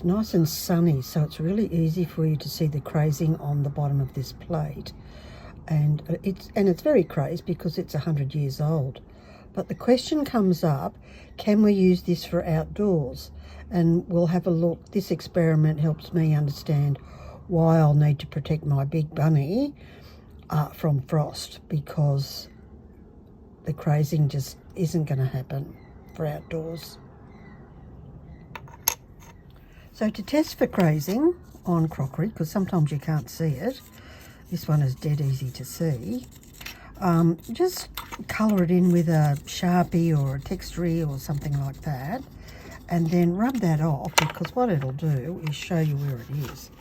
It's nice and sunny, so it's really easy for you to see the crazing on the bottom of this plate. And it's very crazed because it's 100 years old. But the question comes up, can we use this for outdoors? And we'll have a look. This experiment helps me understand why I'll need to protect my big bunny from frost, because the crazing just isn't going to happen for outdoors. So to test for crazing on crockery, because sometimes you can't see it, this one is dead easy to see, just colour it in with a Sharpie or a textury or something like that, and then rub that off, because what it'll do is show you where it is.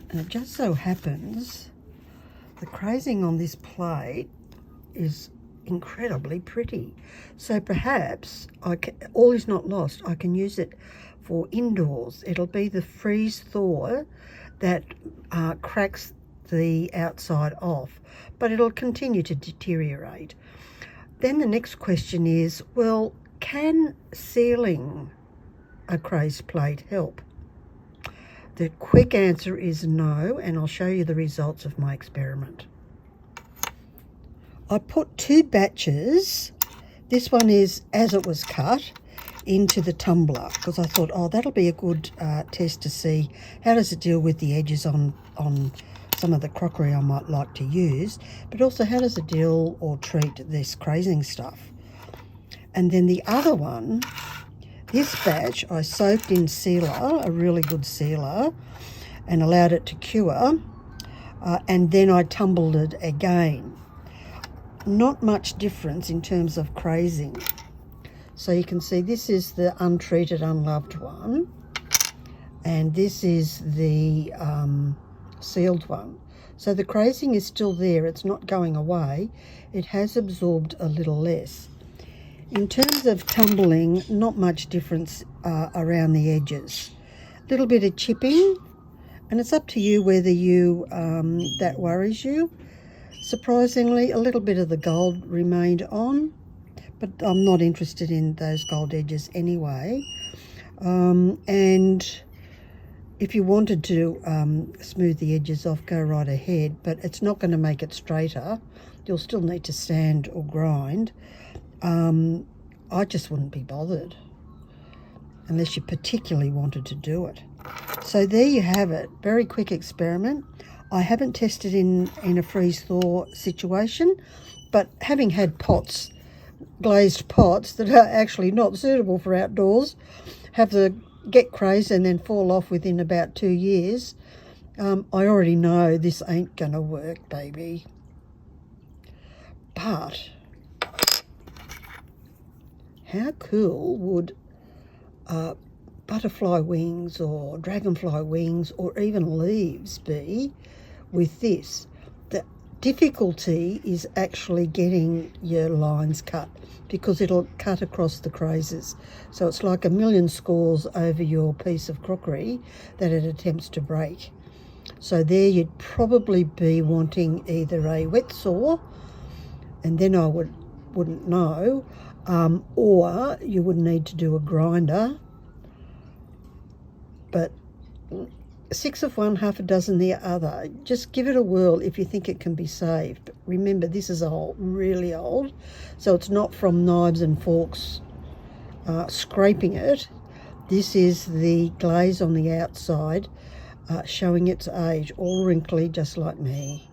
And it just so happens the crazing on this plate is incredibly pretty. So perhaps all is not lost. I can use it for indoors. It'll be the freeze-thaw that cracks the outside off, but it'll continue to deteriorate. Then the next question is, well, can sealing a crazed plate help? The quick answer is no, and I'll show you the results of my experiment. I put 2 batches, this one is as it was cut, into the tumbler, because I thought, oh, that'll be a good test to see how does it deal with the edges on some of the crockery I might like to use, but also how does it deal or treat this crazing stuff. And then the other one, this batch, I soaked in sealer, a really good sealer, and allowed it to cure, and then I tumbled it again. Not much difference in terms of crazing. So you can see this is the untreated, unloved one, and this is the sealed one. So the crazing is still there, it's not going away, it has absorbed a little less. In terms of tumbling, not much difference around the edges. A little bit of chipping, and it's up to you whether that worries you. Surprisingly, a little bit of the gold remained on, but I'm not interested in those gold edges anyway. And if you wanted to smooth the edges off, go right ahead, but it's not going to make it straighter. You'll still need to sand or grind. I just wouldn't be bothered unless you particularly wanted to do it. So there you have it, very quick experiment. I haven't tested in a freeze-thaw situation, but having had pots, glazed pots that are actually not suitable for outdoors, have to get crazed and then fall off within about 2 years, I already know this ain't gonna work, baby. But how cool would butterfly wings or dragonfly wings or even leaves be with this? The difficulty is actually getting your lines cut, because it'll cut across the crazes. So it's like a million scores over your piece of crockery that it attempts to break. So there you'd probably be wanting either a wet saw, and then I wouldn't know, or you would need to do a grinder. But 6 of one, half a dozen the other. Just give it a whirl if you think it can be saved. But remember, this is old, really old, so it's not from knives and forks scraping it. This is the glaze on the outside showing its age, all wrinkly, just like me.